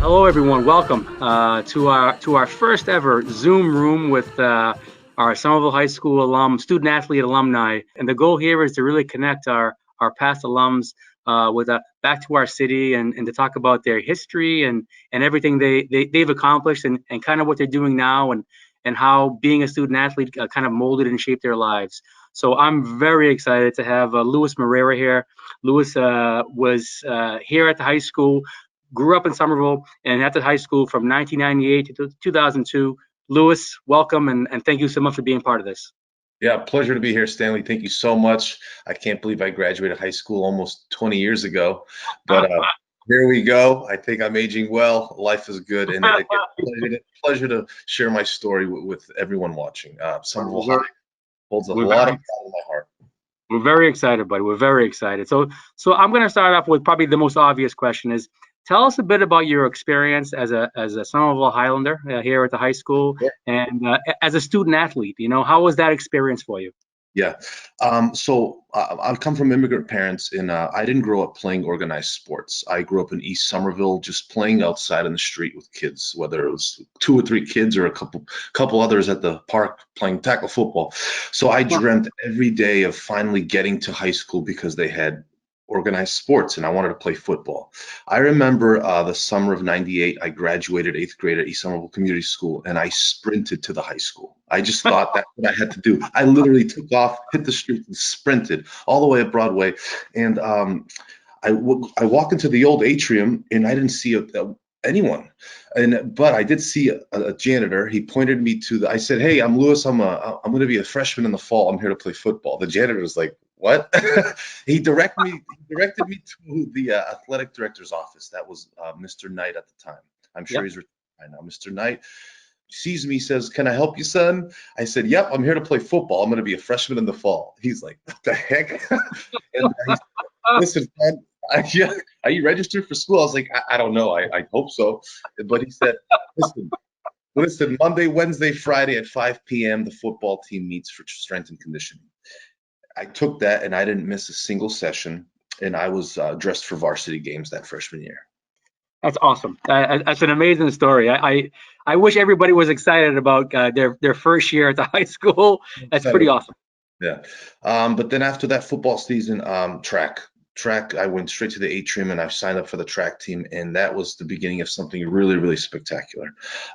Hello, everyone. Welcome to our first ever Zoom room with our Somerville High School student athlete alumni. And the goal here is to really connect our past alums with back to our city and to talk about their history and everything they've accomplished and kind of what they're doing now and how being a student athlete kind of molded and shaped their lives. So I'm very excited to have Louis Moreira here. Louis was here at the high school, grew up in Somerville, and at the high school from 1998 to 2002. Louis, welcome, and thank you so much for being part of this. Yeah, pleasure to be here, Stanley. Thank you so much. I can't believe I graduated high school almost 20 years ago, but here we go. I think I'm aging well. Life is good, and again, pleasure to share my story with everyone watching. Somerville High holds a lot of pride in my heart. We're very excited, buddy. We're very excited. So I'm going to start off with probably the most obvious question is, tell us a bit about your experience as a Somerville Highlander here at the high school, and as a student athlete. How was that experience for you? Yeah. I come from immigrant parents, and I didn't grow up playing organized sports. I grew up in East Somerville, just playing outside in the street with kids, whether it was 2 or 3 kids or a couple others at the park playing tackle football. So I dreamt every day of finally getting to high school because they had organized sports and I wanted to play football. I remember the summer of '98, I graduated 8th grade at East Somerville Community School and I sprinted to the high school. I just thought that's what I had to do. I literally took off, hit the street and sprinted all the way up Broadway. And I walk into the old atrium and I didn't see anyone. But I did see a janitor. He pointed me to I said, "Hey, I'm Louis. I'm going to be a freshman in the fall. I'm here to play football." The janitor was like, "What?" He directed me to the athletic director's office. That was Mr. Knight at the time. I'm sure he's retired now. Mr. Knight sees me, says, "Can I help you, son?" I said, "Yep, I'm here to play football. I'm going to be a freshman in the fall." He's like, "What the heck?" And he said, "Listen, son, are you registered for school?" I was like, I don't know. I hope so. But he said, listen, Monday, Wednesday, Friday at 5 p.m., the football team meets for strength and conditioning. I took that and I didn't miss a single session, and I was dressed for varsity games that freshman year. That's awesome. That's an amazing story. I wish everybody was excited about their first year at the high school. That's pretty awesome. Yeah. But then after that football season, track, I went straight to the atrium and I signed up for the track team, and that was the beginning of something really, really spectacular.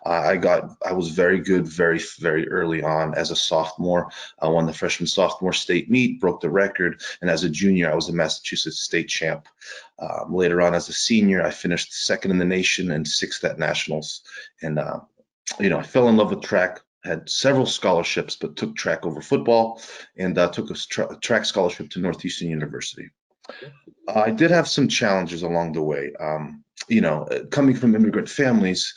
I was very good very, very early on as a sophomore. I won the freshman sophomore state meet, broke the record, and as a junior, I was a Massachusetts state champ. Later on, as a senior, I finished second in the nation and 6th at nationals, and I fell in love with track. Had several scholarships, but took track over football, and took a track scholarship to Northeastern University. I did have some challenges along the way. Coming from immigrant families,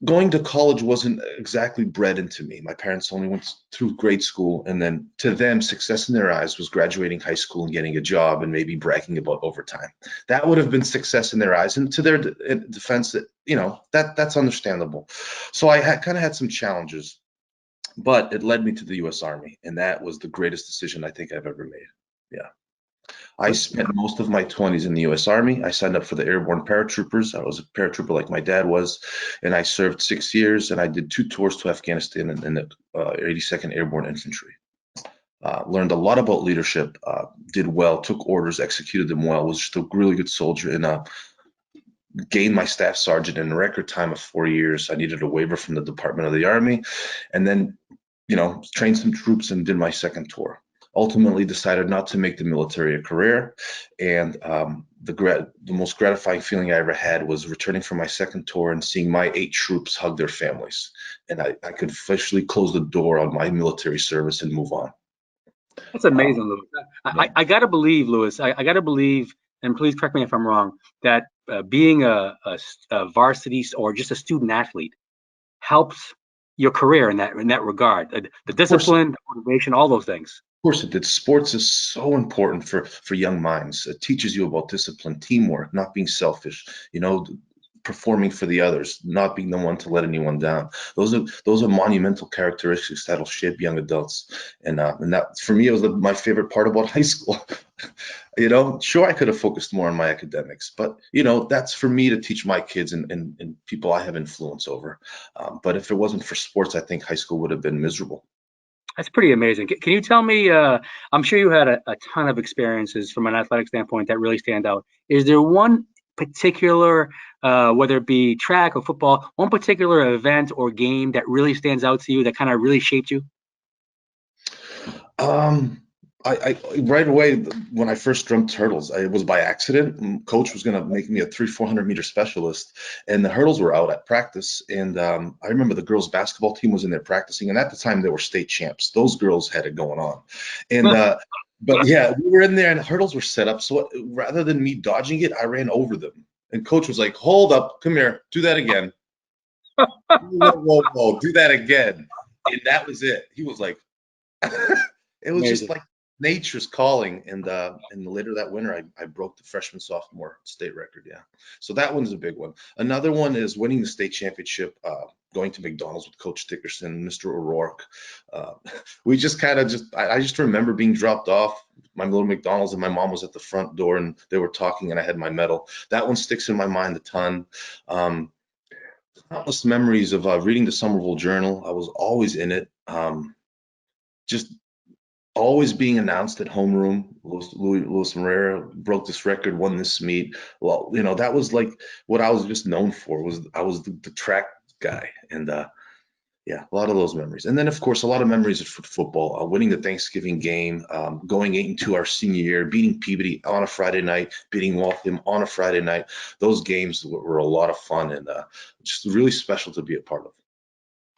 going to college wasn't exactly bred into me. My parents only went through grade school, and then to them, success in their eyes was graduating high school and getting a job and maybe bragging about overtime. That would have been success in their eyes, and to their defense, that's understandable. So I kind of had some challenges, but it led me to the U.S. Army, and that was the greatest decision I think I've ever made. Yeah. I spent most of my 20s in the U.S. Army. I signed up for the airborne paratroopers. I was a paratrooper like my dad was, and I served 6 years, and I did 2 tours to Afghanistan in the 82nd Airborne Infantry. Learned a lot about leadership, did well, took orders, executed them well, was just a really good soldier, and gained my staff sergeant in a record time of 4 years. I needed a waiver from the Department of the Army, and then, trained some troops and did my second tour. Ultimately decided not to make the military a career, and the most gratifying feeling I ever had was returning from my second tour and seeing my 8 troops hug their families, and I could officially close the door on my military service and move on. That's amazing, Louis. I gotta believe, Louis. I gotta believe, and please correct me if I'm wrong, that being a varsity or just a student athlete helps your career in that regard. The discipline, the motivation, all those things. Of course it did. Sports is so important for young minds. It teaches you about discipline, teamwork, not being selfish, performing for the others, not being the one to let anyone down. Those are monumental characteristics that'll shape young adults. And that for me, it was my favorite part about high school. Sure, I could have focused more on my academics, but that's for me to teach my kids and people I have influence over. But if it wasn't for sports, I think high school would have been miserable. That's pretty amazing. Can you tell me, I'm sure you had a ton of experiences from an athletic standpoint that really stand out. Is there one particular, whether it be track or football, one particular event or game that really stands out to you that kind of really shaped you? I right away when I first jumped hurdles, it was by accident. Coach was going to make me a 400 meter specialist, and the hurdles were out at practice. And I remember the girls' basketball team was in there practicing, and at the time they were state champs. Those girls had it going on, and but yeah, we were in there, and the hurdles were set up. So rather than me dodging it, I ran over them. And Coach was like, "Hold up, come here, do that again. Whoa, whoa, whoa, do that again." And that was it. He was like. It was just Amazing. like nature's calling, and later that winter, I broke the freshman sophomore state record. Yeah, so that one's a big one. Another one is winning the state championship, going to McDonald's with Coach Dickerson, Mr. O'Rourke. We just kind of I just remember being dropped off my little McDonald's, and my mom was at the front door, and they were talking, and I had my medal. That one sticks in my mind a ton. Countless memories of reading the Somerville Journal. I was always in it. Just always being announced at homeroom. Louis Moreira broke this record, won this meet. Well, that was like what I was just known for. I was the track guy, and yeah, a lot of those memories. And then of course a lot of memories of football. Winning the Thanksgiving game, going 8-2 our senior year, beating Peabody on a Friday night, beating Waltham on a Friday night. Those games were a lot of fun, and just really special to be a part of.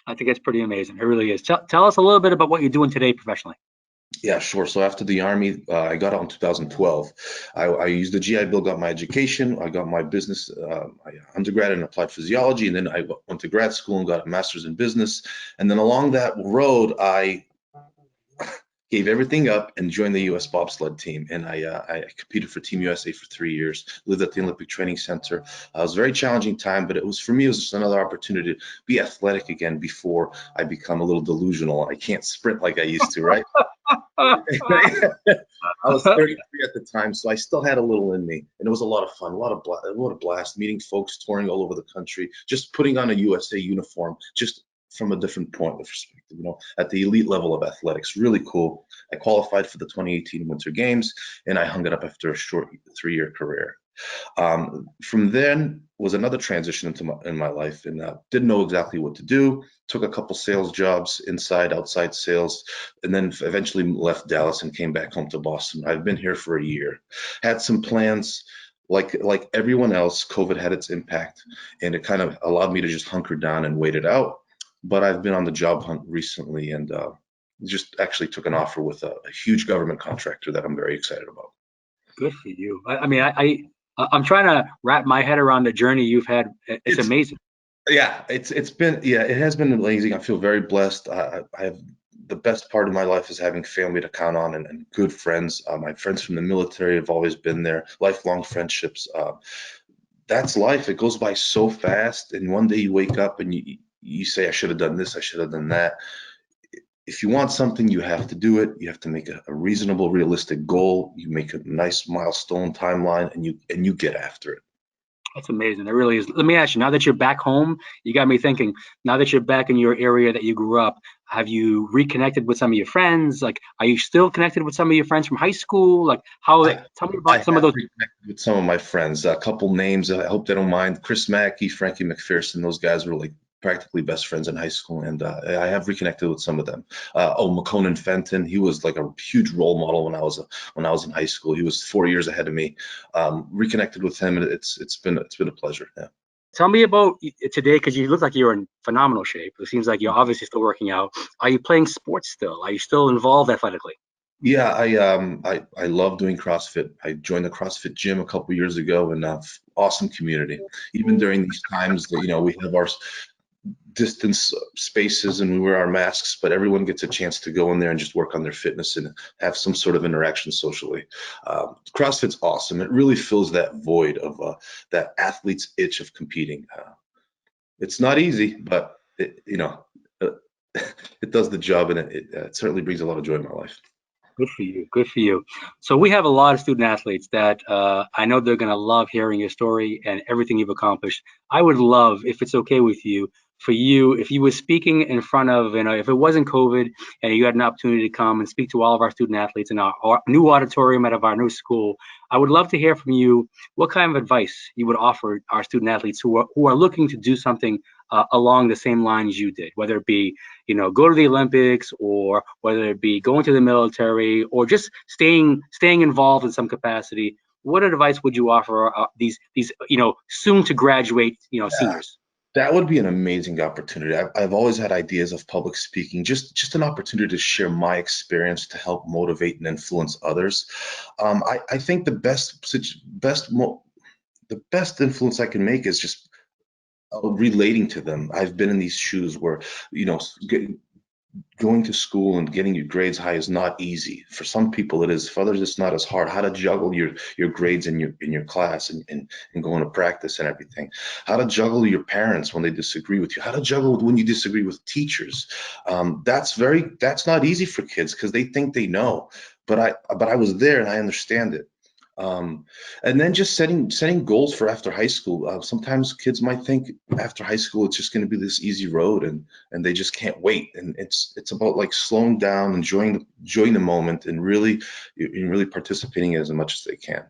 I think it's pretty amazing. It really is. Tell us a little bit about what you're doing today professionally. Yeah, sure. So after the Army, I got out in 2012. I used the GI Bill, got my education. I got my business, my undergrad in applied physiology, and then I went to grad school and got a master's in business. And then along that road, I gave everything up and joined the U.S. bobsled team. And I competed for Team USA for 3 years, lived at the Olympic Training Center. It was a very challenging time, but it was just another opportunity to be athletic again before I become a little delusional. I can't sprint like I used to, right? I was 33 at the time, so I still had a little in me, and it was a lot of fun, a lot of blast, meeting folks, touring all over the country, just putting on a USA uniform, just from a different point of perspective, at the elite level of athletics. Really cool. I qualified for the 2018 Winter Games, and I hung it up after a short 3-year career. From then was another transition in my life, and didn't know exactly what to do. Took a couple sales jobs, inside, outside sales, and then eventually left Dallas and came back home to Boston. I've been here for a year. Had some plans. Like everyone else, COVID had its impact, and it kind of allowed me to just hunker down and wait it out. But I've been on the job hunt recently, and just actually took an offer with a huge government contractor that I'm very excited about. Good for you. I mean, I'm trying to wrap my head around the journey you've had. It's amazing. Yeah, it has been amazing. I feel very blessed. I have the best part of my life is having family to count on, and good friends. My friends from the military have always been there, lifelong friendships. That's life. It goes by so fast, and one day you wake up and you say, I should have done this, I should have done that. If you want something, you have to do it. You have to make a reasonable, realistic goal. You make a nice milestone timeline, and you get after it. That's amazing. It really is. Let me ask you, now that you're back home, you got me thinking, now that you're back in your area that you grew up, have you reconnected with some of your friends? Like, are you still connected with some of your friends from high school? Like, tell me I about some of have those. reconnected with some of my friends. A couple names. I hope they don't mind. Chris Mackey, Frankie McPherson. Those guys were like practically best friends in high school, and I have reconnected with some of them. McConan Fenton. He was like a huge role model when I was in high school. He was 4 years ahead of me. Reconnected with him, and it's been a pleasure. Yeah. Tell me about today, because you look like you're in phenomenal shape. It seems like you're obviously still working out. Are you playing sports still? Are you still involved athletically? Yeah, I love doing CrossFit. I joined the CrossFit gym a couple years ago, and awesome community. Even during these times that we have distance spaces and we wear our masks, but everyone gets a chance to go in there and just work on their fitness and have some sort of interaction socially. CrossFit's awesome. It really fills that void of that athlete's itch of competing. It's not easy, but it does the job, and it certainly brings a lot of joy in my life. Good for you. Good for you. So we have a lot of student athletes that I know they're going to love hearing your story and everything you've accomplished. I would love, if it's okay with you, for you, if you were speaking in front of, if it wasn't COVID and you had an opportunity to come and speak to all of our student athletes in our new auditorium out of our new school, I would love to hear from you what kind of advice you would offer our student athletes who are looking to do something along the same lines you did, whether it be, go to the Olympics, or whether it be going to the military, or just staying involved in some capacity. What advice would you offer these soon to graduate seniors? That would be an amazing opportunity. I've always had ideas of public speaking, just an opportunity to share my experience to help motivate and influence others. I think the best influence I can make is just relating to them. I've been in these shoes where, going to school and getting your grades high is not easy. For some people it is. For others it's not as hard. How to juggle your grades in your class and going to practice and everything. How to juggle your parents when they disagree with you. How to juggle when you disagree with teachers. That's not easy for kids because they think they know. But I was there and I understand it. And then just setting goals for after high school. Sometimes kids might think after high school it's just going to be this easy road and they just can't wait. And it's about like slowing down, enjoying the moment, and really participating as much as they can.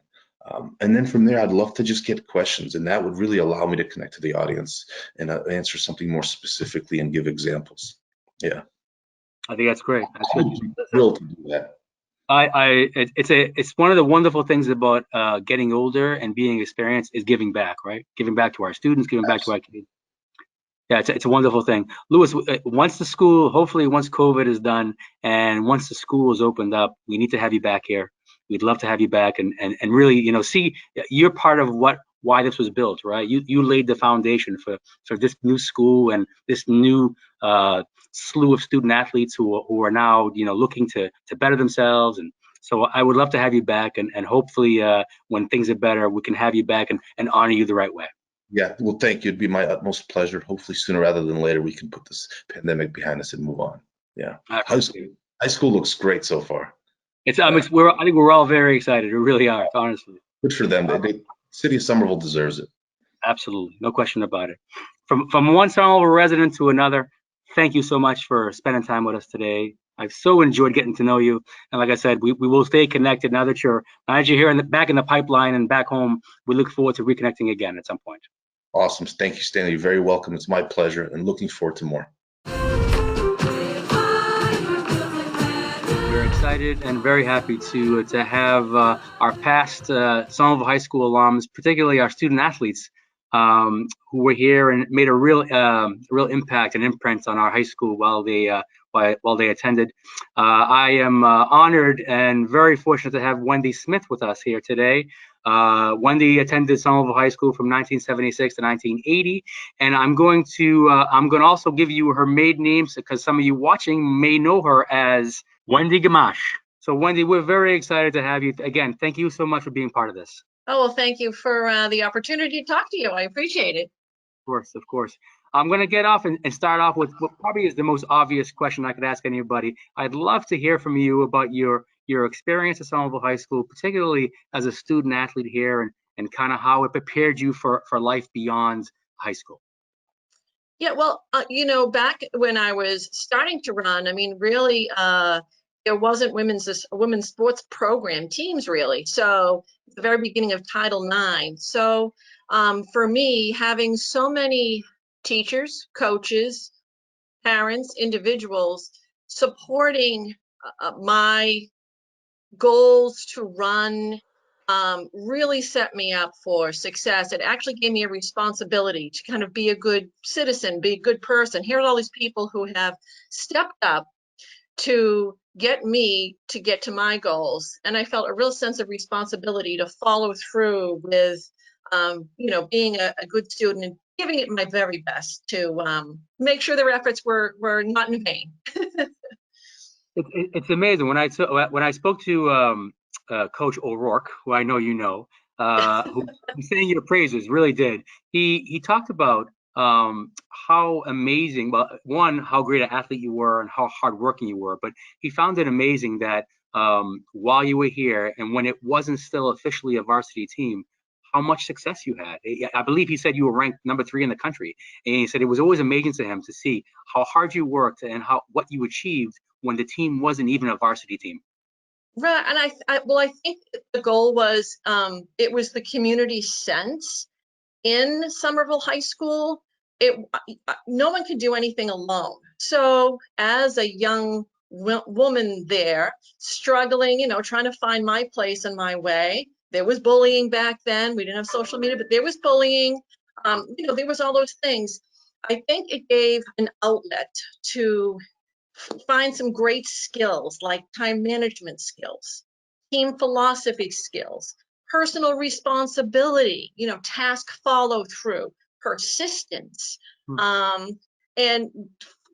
And then from there, I'd love to just get questions, and that would really allow me to connect to the audience and answer something more specifically and give examples. Yeah, I think that's great. I'm thrilled to do that. It's one of the wonderful things about getting older and being experienced is giving back, right? Giving back to our students, giving back to our kids. Yeah, it's a wonderful thing. Louis, once COVID is done and once the school is opened up, we need to have you back here. We'd love to have you back and really, see you're part of why this was built, right? You laid the foundation for this new school and this new slew of student athletes who are now looking to better themselves. And so I would love to have you back, and hopefully when things are better, we can have you back and honor you the right way. Yeah, well, thank you. It'd be my utmost pleasure. Hopefully sooner rather than later we can put this pandemic behind us and move on. Yeah, high school looks great so far. I think we're all very excited. We really are, honestly. Good for them. The city of Somerville deserves it. Absolutely, no question about it. From one Somerville resident to another, thank you so much for spending time with us today. I've so enjoyed getting to know you, and like I said, we will stay connected now that you're here back in the pipeline and back home. We look forward to reconnecting again at some point. Awesome. Thank you, Stanley. You're very welcome. It's my pleasure, and looking forward to more. We're excited and very happy to have our past Somerville High School alums, particularly our student athletes, who were here and made a real impact and imprint on our high school while they attended. I am honored and very fortunate to have Wendy Smith with us here today. Wendy attended Somerville High School from 1976 to 1980, and I'm going to also give you her maiden name because some of you watching may know her as Wendy Gamache. So Wendy, we're very excited to have you again. Thank you so much for being part of this. Oh, well, thank you for the opportunity to talk to you. I appreciate it. Of course. I'm going to get off and start off with what probably is the most obvious question I could ask anybody. I'd love to hear from you about your experience at Somerville High School, particularly as a student athlete here, and kind of how it prepared you for life beyond high school. Yeah, well, back when I was starting to run, I mean, really, there wasn't women's sports program teams, really. So at the very beginning of Title IX. So for me, having so many teachers, coaches, parents, individuals supporting my goals to run really set me up for success. It actually gave me a responsibility to kind of be a good citizen, be a good person. Here are all these people who have stepped up to get me to get to my goals. And I felt a real sense of responsibility to follow through with, being a good student giving it my very best to make sure their efforts were not in vain. It's amazing when I spoke to Coach O'Rourke, who I know you know, who sang your praises, really did. He talked about how amazing, well, one, how great an athlete you were and how hardworking you were, but he found it amazing that while you were here and when it wasn't still officially a varsity team, how much success you had. I believe he said you were ranked #3 in the country, and he said it was always amazing to him to see how hard you worked and what you achieved when the team wasn't even a varsity team. Right, and I think the goal was it was the community sense in Somerville High School. No one can do anything alone. So as a young woman there, struggling, trying to find my place and my way, there was bullying back then. We didn't have social media, but there was bullying. There was all those things. I think it gave an outlet to find some great skills like time management skills, team philosophy skills, personal responsibility, task follow through, persistence. And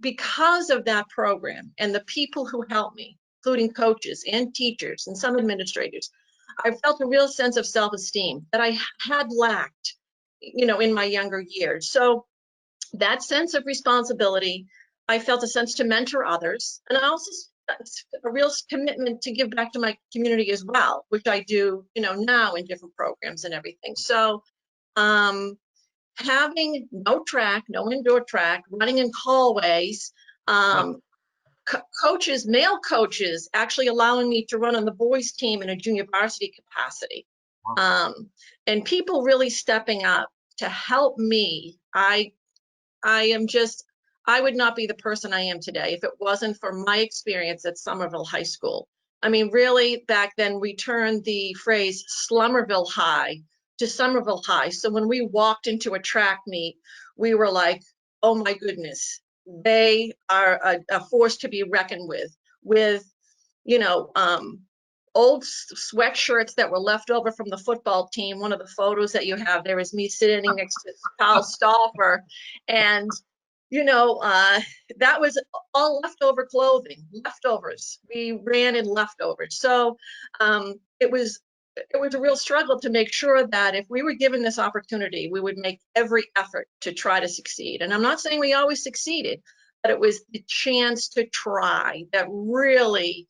because of that program and the people who helped me, including coaches and teachers and some administrators, I felt a real sense of self-esteem that I had lacked, in my younger years. So that sense of responsibility, I felt a sense to mentor others, and I also a real commitment to give back to my community as well, which I do, now in different programs and everything. So having no track, no indoor track, running in hallways, coaches, male coaches, actually allowing me to run on the boys team in a junior varsity capacity, and people really stepping up to help me. I would not be the person I am today if it wasn't for my experience at Somerville High School. I mean, really, back then we turned the phrase Slummerville High to Somerville High. So when we walked into a track meet, we were like, oh my goodness, they are a force to be reckoned with, old sweatshirts that were left over from the football team. One of the photos that you have there is me sitting next to Kyle Stauffer, and that was all leftover clothing, leftovers. We ran in leftovers. So it was a real struggle to make sure that if we were given this opportunity, we would make every effort to try to succeed. And I'm not saying we always succeeded, but it was the chance to try that really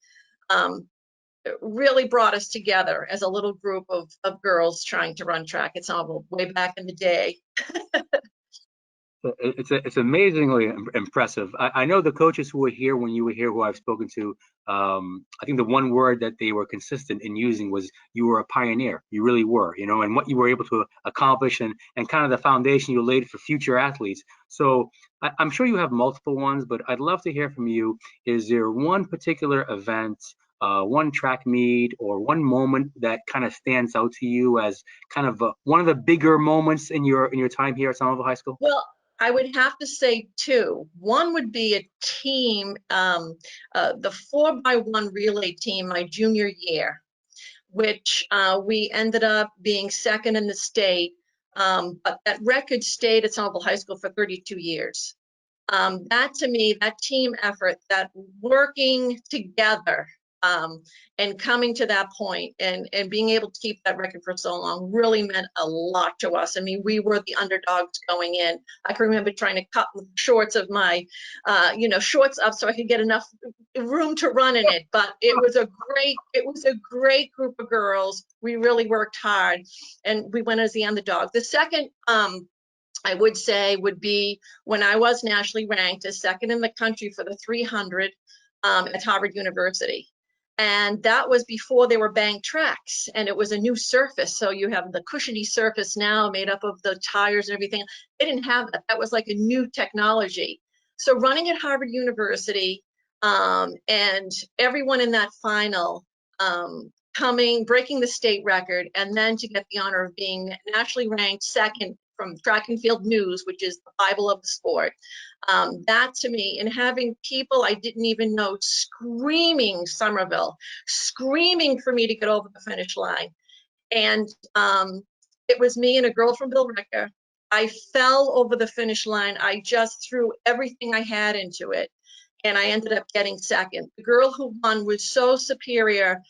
brought us together as a little group of girls trying to run track at Somerville way back in the day. It's amazingly impressive. I know the coaches who were here when you were here, who I've spoken to. I think the one word that they were consistent in using was you were a pioneer. You really were, and what you were able to accomplish and kind of the foundation you laid for future athletes. So I'm sure you have multiple ones, but I'd love to hear from you. Is there one particular event, one track meet, or one moment that kind of stands out to you as kind of one of the bigger moments in your time here at Somerville High School? Well, I would have to say two. One would be a team, the 4x1 relay team my junior year, which we ended up being second in the state, but that record stayed at Somerville High School for 32 years. That to me, that team effort, that working together, and coming to that point and being able to keep that record for so long really meant a lot to us. I mean, we were the underdogs going in. I can remember trying to cut the shorts of my, shorts up so I could get enough room to run in it. But it was a great group of girls. We really worked hard, and we went as the underdog. The second, I would say, would be when I was nationally ranked as second in the country for the 300 at Harvard University. And that was before there were banked tracks, and it was a new surface. So you have the cushiony surface now made up of the tires and everything. They didn't have that. That was like a new technology. So running at Harvard University, and everyone in that final breaking the state record, and then to get the honor of being nationally ranked second from Track and Field News, which is the Bible of the sport. That to me, and having people I didn't even know screaming Somerville, screaming for me to get over the finish line. And it was me and a girl from Bill Ricker. I fell over the finish line. I just threw everything I had into it, and I ended up getting second. The girl who won was so superior.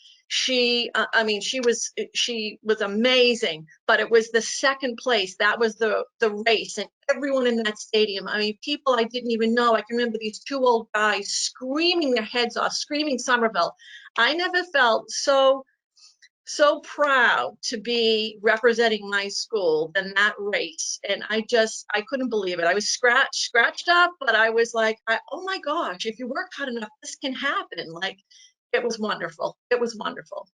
I mean, she was amazing, but it was the second place. That was the race, and everyone in that stadium. I mean, people I didn't even know. I can remember these two old guys screaming their heads off, screaming Somerville. I never felt so proud to be representing my school in that race. And I couldn't believe it. I was scratched up, but I was like, oh my gosh, if you work hard enough, this can happen. Like, it was wonderful. It was wonderful.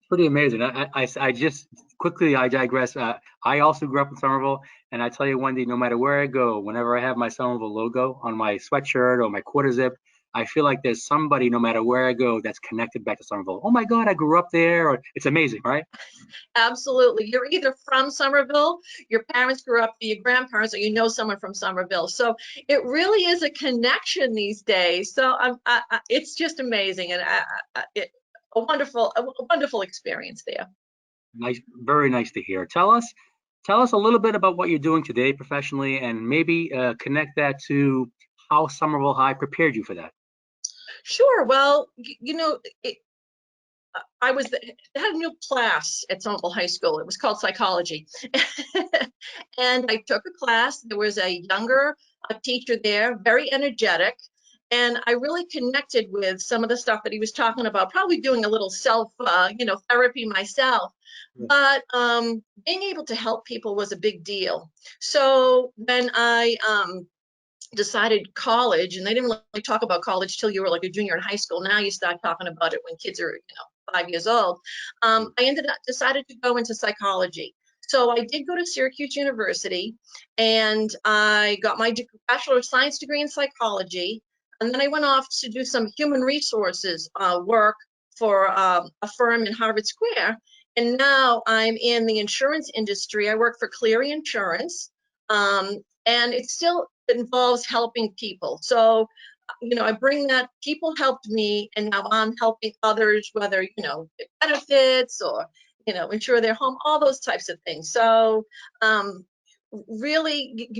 Pretty amazing. I just quickly, I digress. I also grew up in Somerville, and I tell you, Wendy, no matter where I go, whenever I have my Somerville logo on my sweatshirt or my quarter zip, I feel like there's somebody, no matter where I go, that's connected back to Somerville. Oh my God, I grew up there. Or, it's amazing, right? Absolutely. You're either from Somerville, your parents grew up, your grandparents, or you know someone from Somerville. So it really is a connection these days. So it's just amazing, and a wonderful experience there. Nice, very nice to hear. Tell us a little bit about what you're doing today professionally, and maybe connect that to how Somerville High prepared you for that. Sure. Well, I had a new class at Somerville High School. It was called psychology. And I took a class. There was a younger teacher there, very energetic. And I really connected with some of the stuff that he was talking about, probably doing a little self, therapy myself. Yeah. But being able to help people was a big deal. So when I decided college, and they didn't really talk about college till you were like a junior in high school. Now you start talking about it when kids are 5 years old. I decided to go into psychology. So I did go to Syracuse University, and I got my Bachelor of Science degree in psychology. And then I went off to do some human resources work for a firm in Harvard Square. And now I'm in the insurance industry. I work for Cleary Insurance. And it still involves helping people. So, I bring that people helped me, and now I'm helping others, whether, benefits or, insure their home, all those types of things. So, really,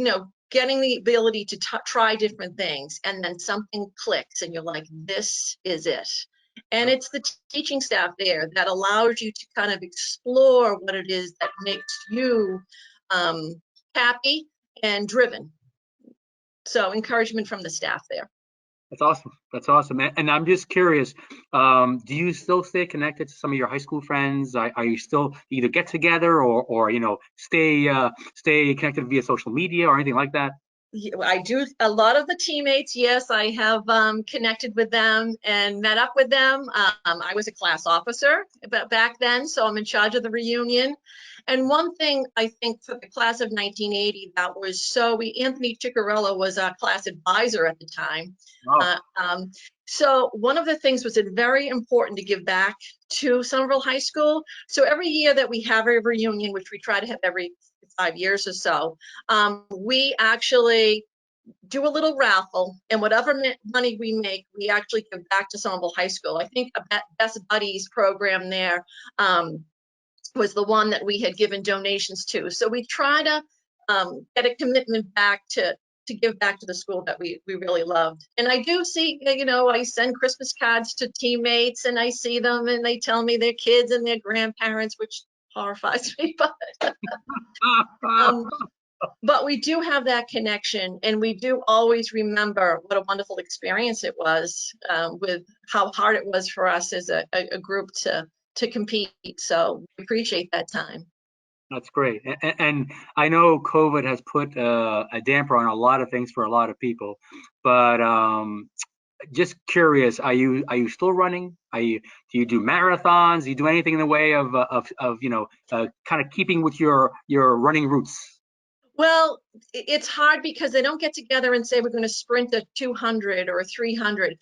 getting the ability to try different things, and then something clicks and you're like, this is it. And it's the teaching staff there that allows you to kind of explore what it is that makes you happy and driven. So encouragement from the staff there. That's awesome. That's awesome. And I'm just curious, do you still stay connected to some of your high school friends? Are you still either get together or stay connected via social media or anything like that? I do. A lot of the teammates, yes, I have connected with them and met up with them. I was a class officer back then, so I'm in charge of the reunion. And one thing I think for the class of 1980 that was Anthony Ciccarello was our class advisor at the time. Oh. So one of the things was very important to give back to Somerville High School. So every year that we have a reunion, which we try to have every 5 years or so, we actually do a little raffle, and whatever money we make, we actually give back to Somerville High School. I think a Best Buddies program there was the one that we had given donations to. So we try to get a commitment back to give back to the school that we really loved. And I do see, I send Christmas cards to teammates, and I see them and they tell me their kids and their grandparents, which horrifies me, but we do have that connection, and we do always remember what a wonderful experience it was with how hard it was for us as a group to compete. So we appreciate that time. That's great. And I know COVID has put a damper on a lot of things for a lot of people, but just curious, are you still running? Do you do marathons? Do you do anything in the way of kind of keeping with your running roots? Well, it's hard because they don't get together and say we're going to sprint a 200 or a 300.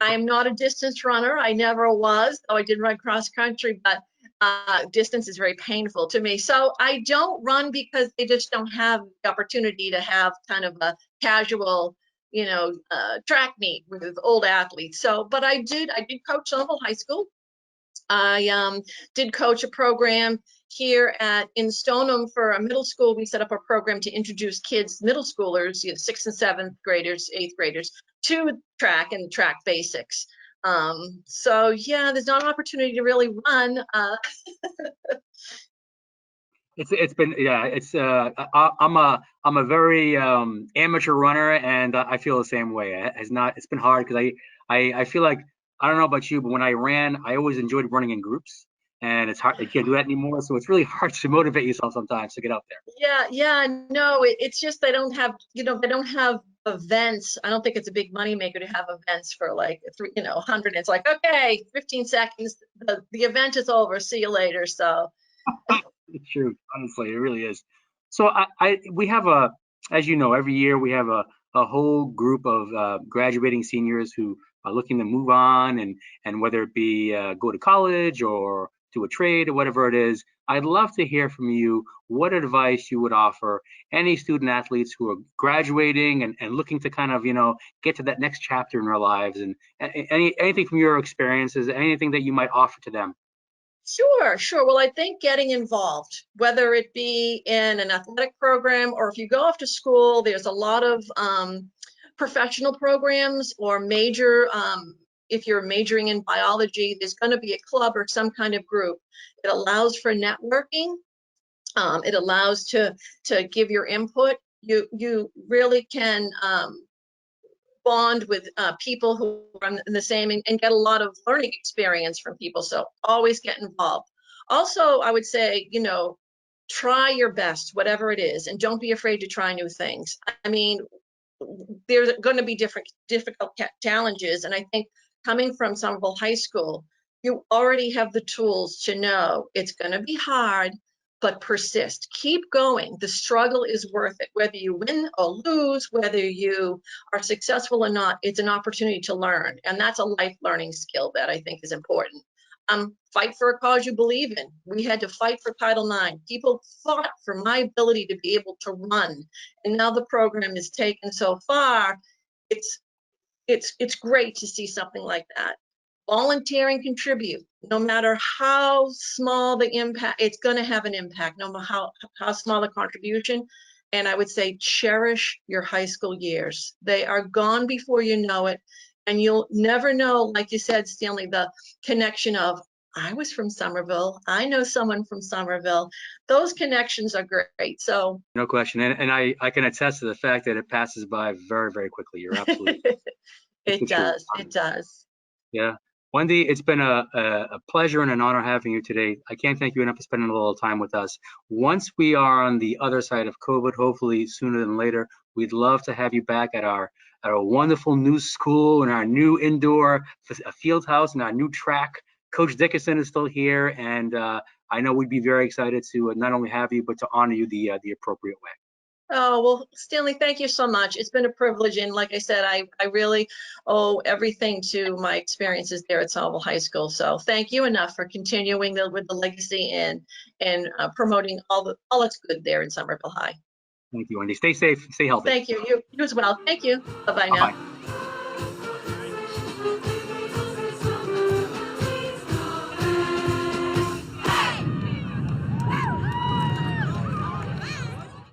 I am not a distance runner. I never was, though I did run cross country, but distance is very painful to me. So I don't run because they just don't have the opportunity to have kind of a casual, track meet with old athletes. So, but I did coach Somerville High School. I did coach a program here in Stoneham for a middle school, we set up a program to introduce kids, middle schoolers, 6th and 7th graders, 8th graders, to track and track basics. So yeah, there's not an opportunity to really run. It's been, yeah, I'm a very amateur runner, and I feel the same way. It's been hard because I feel like, I don't know about you, but when I ran, I always enjoyed running in groups, and it's hard, you can't do that anymore, so it's really hard to motivate yourself sometimes to get out there. Yeah, no, it's just they don't have, they don't have events. I don't think it's a big money maker to have events for like 100. It's like, okay, 15 seconds, the event is over, see you later. So It's true, honestly, it really is. So we have as you know, every year we have a whole group of graduating seniors who are looking to move on, and whether it be go to college or do a trade or whatever it is. I'd love to hear from you what advice you would offer any student athletes who are graduating and looking to kind of, get to that next chapter in their lives, and anything from your experiences, anything that you might offer to them. Sure. Well, I think getting involved, whether it be in an athletic program or if you go off to school, there's a lot of professional programs or major, if you're majoring in biology, there's going to be a club or some kind of group. It allows for networking. It allows to give your input. You really can bond with people who are in the same and get a lot of learning experience from people. So always get involved. Also, I would say, try your best, whatever it is, and don't be afraid to try new things. I mean, there's going to be difficult challenges. And I think coming from Somerville High School, you already have the tools to know it's going to be hard, but persist. Keep going. The struggle is worth it. Whether you win or lose, whether you are successful or not, it's an opportunity to learn. And that's a life learning skill that I think is important. Fight for a cause you believe in. We had to fight for Title IX. People fought for my ability to be able to run. And now the program is taken so far. It's great to see something like that. Volunteer and contribute. No matter how small the impact, it's going to have an impact, no matter how small the contribution. And I would say cherish your high school years. They are gone before you know it. And you'll never know, like you said, Stanley, the connection of, I was from Somerville. I know someone from Somerville. Those connections are great. So no question. And I can attest to the fact that it passes by very, very quickly. You're absolutely it does. Yeah. Wendy, it's been a pleasure and an honor having you today. I can't thank you enough for spending a little time with us. Once we are on the other side of COVID, hopefully sooner than later, we'd love to have you back at our wonderful new school and our new indoor field house and our new track. Coach Dickinson is still here, and I know we'd be very excited to not only have you, but to honor you the appropriate way. Oh, well, Stanley, thank you so much. It's been a privilege. And like I said, I really owe everything to my experiences there at Somerville High School. So thank you enough for continuing with the legacy and promoting all that's good there in Somerville High. Thank you, Wendy. Stay safe, stay healthy. Thank you. You as well. Thank you. Bye-bye now. Bye-bye.